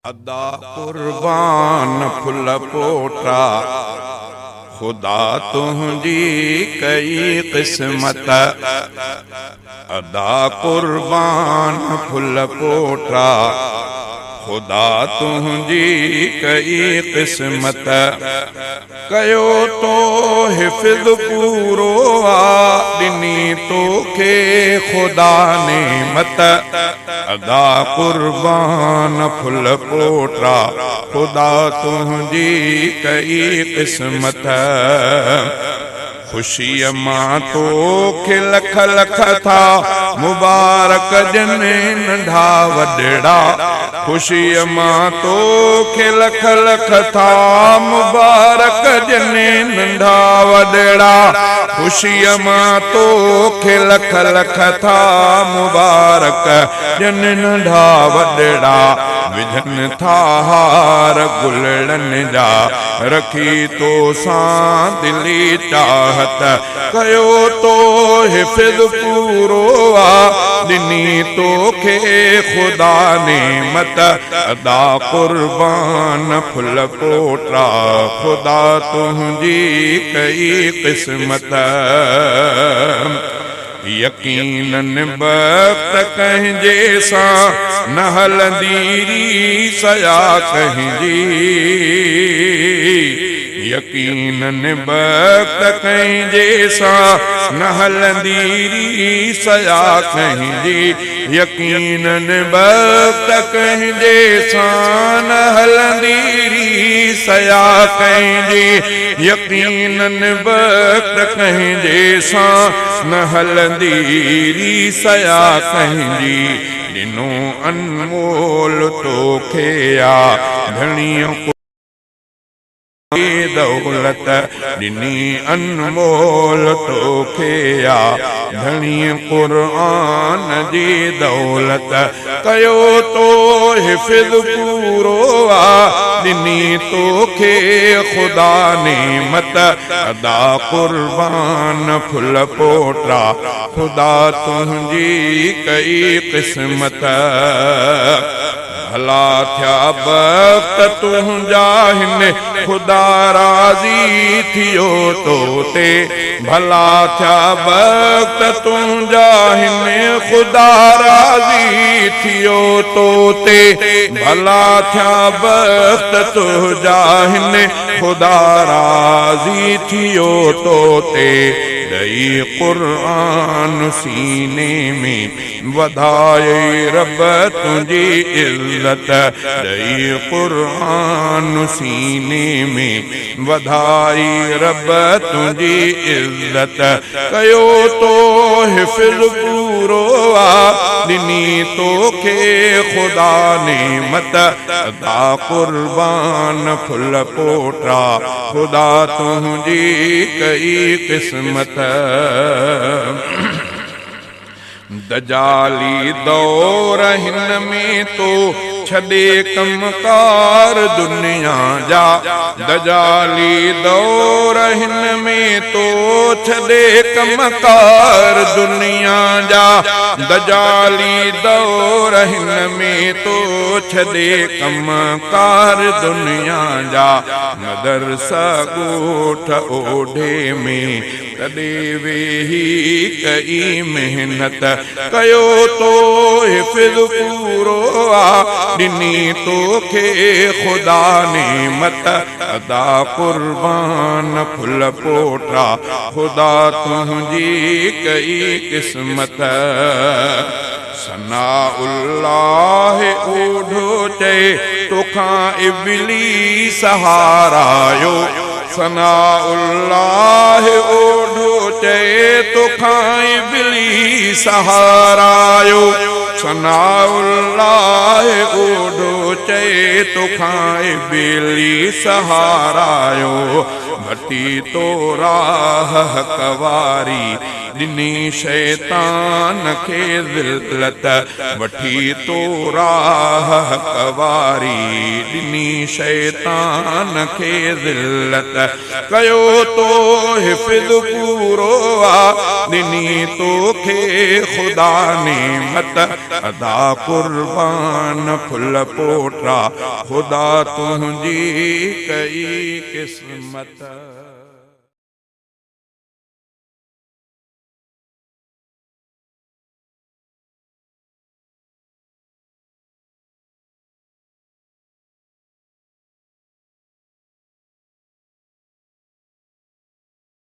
अदा कुर्बान फुल पोटा खुदा तुझी कई किस्मत। अदा कुर्बान फुल पोटा खुदा तुझी कई किस्मत। कयो तो हिफ़्ज़ पूरो आ ॾिनी तोखे खुदा नेमत। अदा कुर्बान फुल पोटा खुदा तुझी कई किस्मत। खुशीअ मां तोखे लख लख था मुबारक ॾिने नंढा वॾड़ा। खुशीअ मां तोखे लख लख था मुबारक ॾिने नंढा वॾड़ा। खुशीअ मां तोखे लख लख था मुबारक ॾिने नंढा वॾड़ा। विझनि था हार गुलड़नि जा रखी तो सां दिली चाहत। कयो तो हिफ़्ज़ पूरो आ ॾिनी तोखे खुदा नेमत। अदा कुर्बान फुल पोटा खुदा तुझी कई किस्मत। यकीनन वक्त कंहिंजे सां न हलंदी रीस या कंहिंजी। यकीनन वक्त कंहिंजे सां न हलंदी रीस या कंहिंजी। यकीनन वक्त कंहिंजे सां न हलंदी रीस या कंहिंजी। यकीनन वक्त कंहिंजे सां न हलंदी रीस या कंहिंजी। ॾिनो अनमोल तोखे आ घणी दौलत। ॾिनी अनमोल तोखे आ घणी क़ुर्आन जी दौलत। कयो तो हिफ़्ज़ पूरो आ ॾिनी तोखे खुदा नेमत। अदा कुर्बान फुल पोटा खुदा तुझी कई किस्मत। भला थिया वक्त तुंहिंजा हिन खुदा राज़ी थियो तो ते। भला थिया वक्त तुंहिंजा हिन खुदा राज़ी थियो तो ते। भला थिया वक्त तुंहिंजा हिन खुदा राज़ी थियो तो ते। ॾई क़ुर्आन सीने में वधाए रब तुझी इज़्ज़त। ॾई क़ुर्आन सीने में वधाई रब तुझी इज़्ज़त। कयो तो हिफ़्ज़ पूरो आ ॾिनी तोखे खुदा नेमत। अदा कुर्बान फुल पोटा खुदा तुझी कई किस्मत। दजाली दौर हिन में तो छॾे कमकार दुनिया जा। दजाली दौर हिन में तो छॾे कमकार दुनिया जा। दजाली दौर हिन में तो छॾे कमकार दुनिया जा। मदरसा ॻोठ ओढे में तॾे वेही कई मेहनत। कयो तो हिफ़्ज़ पूरो आ ॾिनी तोखे खुदा नेमत। अदा कुर्बान फुल पोटा खुदा तुझी कई किस्मत। सनाउल्लाह ओढो चए तोखां इब्लीस हारायो। सनाउल्लाह ओढो चए तोखां इब्लीस हारायो। सनाउल्लाह ओढो चए तोखां इब्लीस हारायो। भटी तो राह हकवारी ॾिनी शैतान खे ज़िल्लत। वठी तो राह हकवारी ॾिनी शैतान खे ज़िल्लत। कयो तो हिफ़्ज़ पूरो आ ॾिनी तोखे खुदा नेमत। अदा कुर्बान फुल पोटरा खुदा तुझी कई किस्मत।